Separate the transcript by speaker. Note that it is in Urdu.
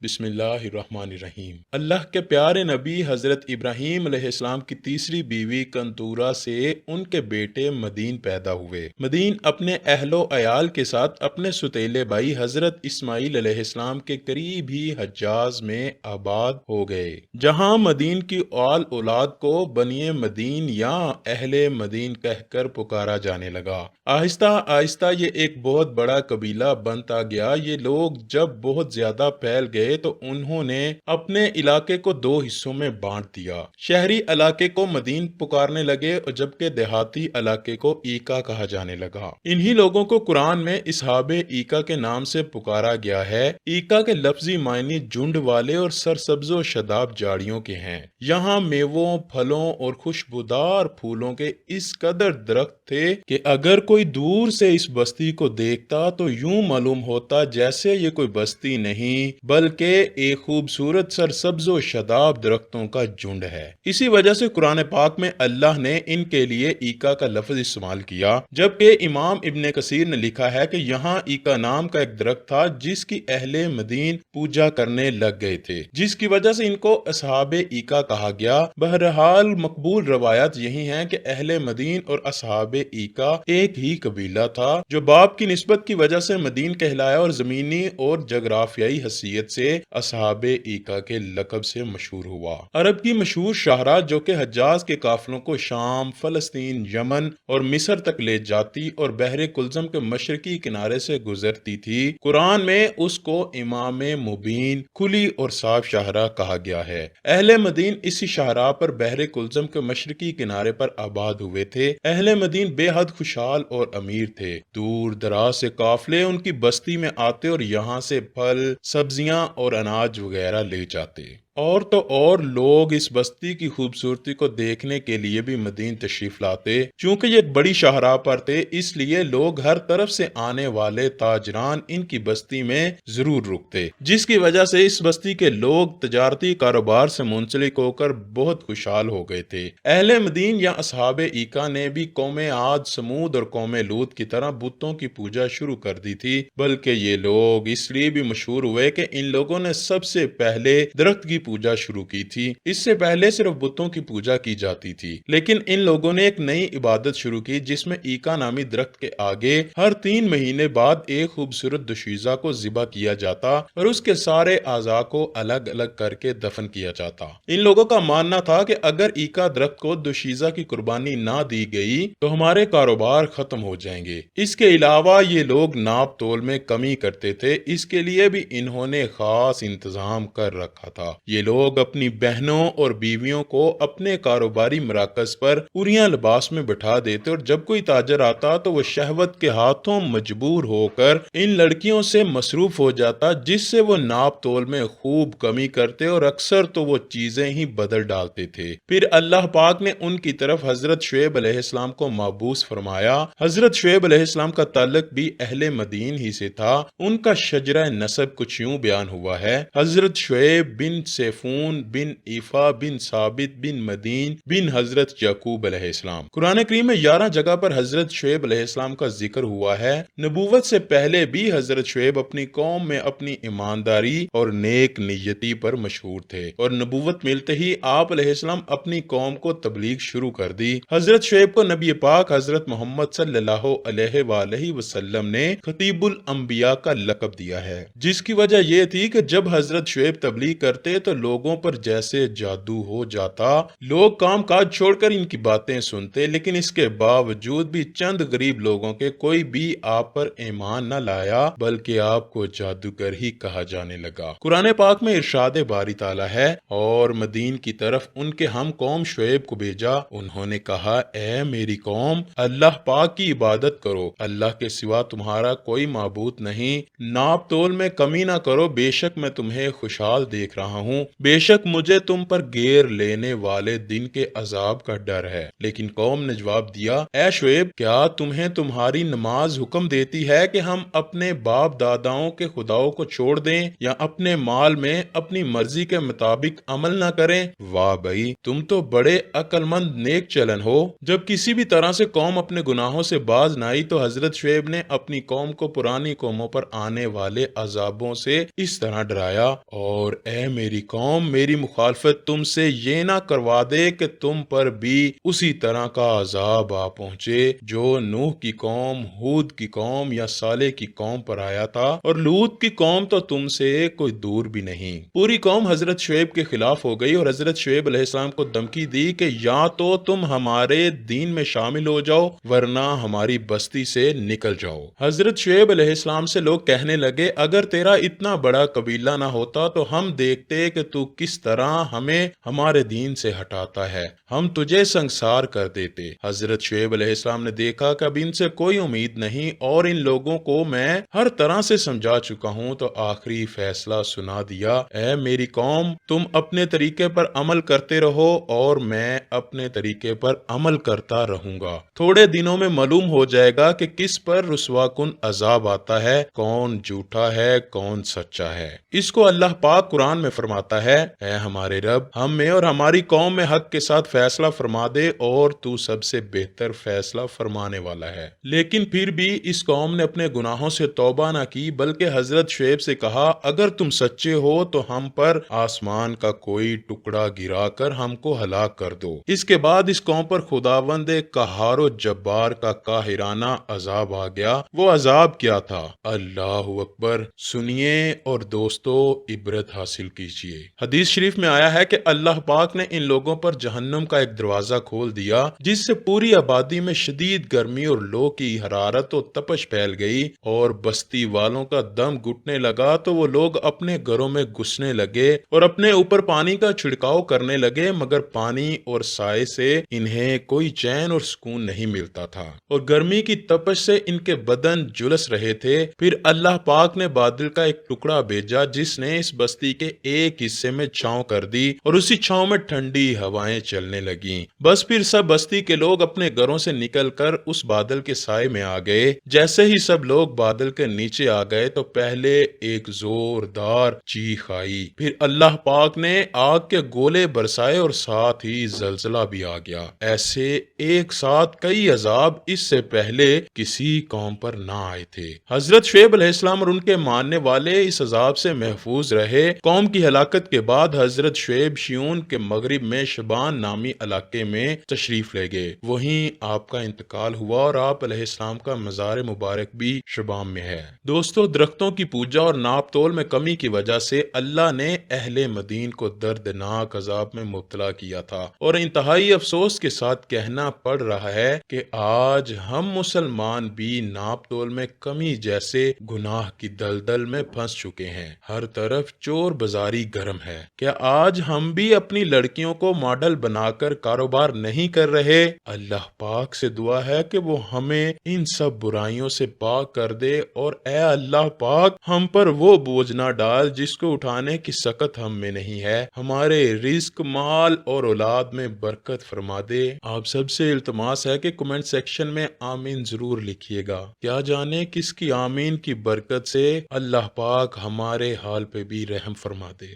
Speaker 1: بسم اللہ الرحمن الرحیم۔ اللہ کے پیارے نبی حضرت ابراہیم علیہ السلام کی تیسری بیوی کنتورہ سے ان کے بیٹے مدین پیدا ہوئے۔ مدین اپنے اہل و عیال کے ساتھ اپنے ستیلے بھائی حضرت اسماعیل علیہ السلام کے قریب ہی حجاز میں آباد ہو گئے، جہاں مدین کی آل اولاد کو بنی مدین یا اہل مدین کہہ کر پکارا جانے لگا۔ آہستہ آہستہ یہ ایک بہت بڑا قبیلہ بنتا گیا۔ یہ لوگ جب بہت زیادہ پھیل گئے تو انہوں نے اپنے علاقے کو دو حصوں میں بانٹ دیا۔ شہری علاقے کو مدین پکارنے لگے اور جبکہ دیہاتی علاقے کو ایکا کہا جانے لگا۔ انہی لوگوں کو قرآن میں اصحاب ایکا کے نام سے پکارا گیا ہے۔ ایکا کے لفظی معنی جھنڈ والے اور سرسبز و شاداب جھاڑیوں کے ہیں۔ یہاں میووں، پھلوں اور خوشبودار پھولوں کے اس قدر درخت تھے کہ اگر کوئی دور سے اس بستی کو دیکھتا تو یوں معلوم ہوتا جیسے یہ کوئی بستی نہیں بلکہ ایک خوبصورت سرسبز و شاداب درختوں کا جھنڈ ہے۔ اسی وجہ سے قرآن پاک میں اللہ نے ان کے لیے ایکا کا لفظ استعمال کیا، جبکہ امام ابن کثیر نے لکھا ہے کہ یہاں ایکا نام کا ایک درخت تھا جس کی اہل مدین پوجا کرنے لگ گئے تھے، جس کی وجہ سے ان کو اصحاب ایکا کہا گیا۔ بہرحال مقبول روایات یہی ہیں کہ اہل مدین اور اصحاب ایکا ایک ہی قبیلہ تھا، جو باپ کی نسبت کی وجہ سے مدین کہلایا اور زمینی اور جغرافیائی حیثیت سے اصحاب ایکا کے لقب سے مشہور ہوا۔ عرب کی مشہور شاہراہ جو کہ حجاز کے قافلوں کو شام، فلسطین، یمن اور مصر تک لے جاتی اور بحر کلزم کے مشرقی کنارے سے گزرتی تھی، قرآن میں اس کو امام مبین، کھلی اور صاف شاہراہ کہا گیا ہے۔ اہل مدین اسی شاہراہ پر بحر کلزم کے مشرقی کنارے پر آباد ہوئے تھے۔ اہل مدین بے حد خوشحال اور امیر تھے۔ دور دراز سے قافلے ان کی بستی میں آتے اور یہاں سے پھل، سبزیاں اور اناج وغیرہ لے جاتے۔ اور تو اور لوگ اس بستی کی خوبصورتی کو دیکھنے کے لیے بھی مدین تشریف لاتے۔ چونکہ یہ ایک بڑی شاہراہ پر تھے، اس لیے لوگ ہر طرف سے آنے والے تاجران ان کی بستی میں ضرور رکتے، جس کی وجہ سے اس بستی کے لوگ تجارتی کاروبار سے منسلک ہو کر بہت خوشحال ہو گئے تھے۔ اہل مدین یا اصحاب ایکا نے بھی قوم عاد، سمود اور قوم لوط کی طرح بتوں کی پوجا شروع کر دی تھی، بلکہ یہ لوگ اس لیے بھی مشہور ہوئے کہ ان لوگوں نے سب سے پہلے درخت کی پوجا شروع کی تھی۔ اس سے پہلے صرف بتوں کی پوجا کی جاتی تھی، لیکن ان لوگوں نے ایک نئی عبادت شروع کی جس میں ایکا نامی درخت کے آگے ہر 3 مہینے بعد ایک خوبصورت دوشیزہ کو ذبح کیا جاتا اور اس کے سارے اعضاء کو الگ الگ کر کے دفن کیا جاتا۔ ان لوگوں کا ماننا تھا کہ اگر ایکا درخت کو دوشیزہ کی قربانی نہ دی گئی تو ہمارے کاروبار ختم ہو جائیں گے۔ اس کے علاوہ یہ لوگ ناپ تول میں کمی کرتے تھے، اس کے لیے بھی انہوں نے خاص انتظام کر رکھا تھا۔ یہ لوگ اپنی بہنوں اور بیویوں کو اپنے کاروباری مراکز پر اوریاں لباس میں بٹھا دیتے اور جب کوئی تاجر آتا تو وہ شہوت کے ہاتھوں مجبور ہو کر ان لڑکیوں سے مصروف ہو جاتا، جس سے وہ ناپ تول میں خوب کمی کرتے اور اکثر تو وہ چیزیں ہی بدل ڈالتے تھے۔ پھر اللہ پاک نے ان کی طرف حضرت شعیب علیہ السلام کو مبعوث فرمایا۔ حضرت شعیب علیہ السلام کا تعلق بھی اہل مدین ہی سے تھا۔ ان کا شجرہ نسب کچھ یوں بیان ہوا ہے: حضرت شعیب بن سیفون بن ایفا بن ثابت بن مدین بن حضرت یعقوب علیہ السلام۔ قرآن کریم میں 11 جگہ پر حضرت شعیب علیہ السلام کا ذکر ہوا ہے۔ نبوت سے پہلے بھی حضرت شعیب اپنی قوم میں اپنی ایمانداری اور نیک نیتی پر مشہور تھے، اور نبوت ملتے ہی آپ علیہ السلام اپنی قوم کو تبلیغ شروع کر دی۔ حضرت شعیب کو نبی پاک حضرت محمد صلی اللہ علیہ وآلہ وسلم نے خطیب الانبیاء کا لقب دیا ہے، جس کی وجہ یہ تھی کہ جب حضرت شعیب تبلیغ کرتے تو لوگوں پر جیسے جادو ہو جاتا۔ لوگ کام کاج چھوڑ کر ان کی باتیں سنتے، لیکن اس کے باوجود بھی چند غریب لوگوں کے کوئی بھی آپ پر ایمان نہ لایا، بلکہ آپ کو جادوگر ہی کہا جانے لگا۔ قرآن پاک میں ارشاد باری تعالیٰ ہے: اور مدین کی طرف ان کے ہم قوم شعیب کو بھیجا، انہوں نے کہا اے میری قوم، اللہ پاک کی عبادت کرو، اللہ کے سوا تمہارا کوئی معبود نہیں، ناپ تول میں کمی نہ کرو، بے شک میں تمہیں خوشحال دیکھ رہا ہوں ہوں، بے شک مجھے تم پر گیر لینے والے دن کے عذاب کا ڈر ہے۔ لیکن قوم نے جواب دیا، اے شعیب، کیا تمہیں تمہاری نماز حکم دیتی ہے کہ ہم اپنے باپ داداؤں کے خداؤں کو چھوڑ دیں یا اپنے مال میں اپنی مرضی کے مطابق عمل نہ کریں؟ واہ بھائی، تم تو بڑے عقل مند نیک چلن ہو۔ جب کسی بھی طرح سے قوم اپنے گناہوں سے باز نہ آئی تو حضرت شعیب نے اپنی قوم کو پرانی قوموں پر آنے والے عذابوں سے اس طرح ڈرایا، اور اے میری قوم، میری مخالفت تم سے یہ نہ کروا دے کہ تم پر بھی اسی طرح کا عذاب آ پہنچے جو نوح کی قوم، ہود کی قوم یا صالح کی قوم پر آیا تھا، اور لوط کی قوم تو تم سے کوئی دور بھی نہیں۔ پوری قوم حضرت شعیب کے خلاف ہو گئی اور حضرت شعیب علیہ السلام کو دھمکی دی کہ یا تو تم ہمارے دین میں شامل ہو جاؤ ورنہ ہماری بستی سے نکل جاؤ۔ حضرت شعیب علیہ السلام سے لوگ کہنے لگے، اگر تیرا اتنا بڑا قبیلہ نہ ہوتا تو ہم دیکھتے کہ تو کس طرح ہمیں ہمارے دین سے ہٹاتا ہے، ہم تجھے سنگسار کر دیتے۔ حضرت شعیب علیہ السلام نے دیکھا کہ اب ان سے کوئی امید نہیں اور ان لوگوں کو میں ہر طرح سے سمجھا چکا ہوں، تو آخری فیصلہ سنا دیا، اے میری قوم، تم اپنے طریقے پر عمل کرتے رہو اور میں اپنے طریقے پر عمل کرتا رہوں گا۔ تھوڑے دنوں میں معلوم ہو جائے گا کہ کس پر رسوا کن عذاب آتا ہے، کون جھوٹا ہے کون سچا ہے۔ اس کو اللہ پاک قرآن میں فرماتا ہے، اے ہمارے رب، ہم میں اور ہماری قوم میں حق کے ساتھ فیصلہ فرما دے اور تو سب سے بہتر فیصلہ فرمانے والا ہے۔ لیکن پھر بھی اس قوم نے اپنے گناہوں سے توبہ نہ کی بلکہ حضرت شعیب سے کہا، اگر تم سچے ہو تو ہم پر آسمان کا کوئی ٹکڑا گرا کر ہم کو ہلاک کر دو۔ اس کے بعد اس قوم پر خداوند قہار و جبار کا قاہرانہ عذاب آ گیا۔ وہ عذاب کیا تھا؟ اللہ اکبر! سنیے اور دوستو عبرت حاصل کیجیے۔ حدیث شریف میں آیا ہے کہ اللہ پاک نے ان لوگوں پر جہنم کا ایک دروازہ کھول دیا جس سے پوری آبادی میں شدید گرمی اور لو کی حرارت و تپش پھیل گئی اور بستی والوں کا دم گھٹنے لگا، تو وہ لوگ اپنے گھروں میں گھسنے لگے اور اپنے اوپر پانی کا چھڑکاؤ کرنے لگے، مگر پانی اور سائے سے انہیں کوئی چین اور سکون نہیں ملتا تھا اور گرمی کی تپش سے ان کے بدن جھلس رہے تھے۔ پھر اللہ پاک نے بادل کا ایک ٹکڑا بھیجا جس نے اس بستی کے ایک حصے میں چھاؤں کر دی اور اسی چھاؤں میں ٹھنڈی ہوائیں چلنے لگیں۔ بس پھر سب بستی کے لوگ اپنے گھروں سے نکل کر اس بادل کے سائے میں آ گئے۔ جیسے ہی سب لوگ بادل کے نیچے آ گئے تو پہلے ایک زوردار چیخ آئی، پھر اللہ پاک نے آگ کے گولے برسائے اور ساتھ ہی زلزلہ بھی آ گیا۔ ایسے ایک ساتھ کئی عذاب اس سے پہلے کسی قوم پر نہ آئے تھے۔ حضرت شعیب علیہ السلام اور ان کے ماننے والے اس عذاب سے محفوظ رہے۔ قوم کی ہلاکت کے بعد حضرت شعیب شیون کے مغرب میں شبان نامی علاقے میں تشریف لے گئے۔ وہیں آپ کا انتقال ہوا اور آپ علیہ السلام کا مزار مبارک بھی شبام میں ہے۔ دوستو، درختوں کی پوجا اور ناپ تول میں کمی کی وجہ سے اللہ نے اہل مدین کو دردناک عذاب میں مبتلا کیا تھا، اور انتہائی افسوس کے ساتھ کہنا پڑ رہا ہے کہ آج ہم مسلمان بھی ناپ تول میں کمی جیسے گناہ کی دلدل میں پھنس چکے ہیں۔ ہر طرف چور بازاری گرم ہے۔ کیا آج ہم بھی اپنی لڑکیوں کو ماڈل بنا کر کاروبار نہیں کر رہے؟ اللہ پاک سے دعا ہے کہ وہ ہمیں ان سب برائیوں سے پاک کر دے، اور اے اللہ پاک، ہم پر وہ بوجھ نہ ڈال جس کو اٹھانے کی سکت ہم میں نہیں ہے۔ ہمارے رزق، مال اور اولاد میں برکت فرما دے۔ آپ سب سے التماس ہے کہ کمنٹ سیکشن میں آمین ضرور لکھیے گا۔ کیا جانے کس کی آمین کی برکت سے اللہ پاک ہمارے حال پہ بھی رحم فرما دے۔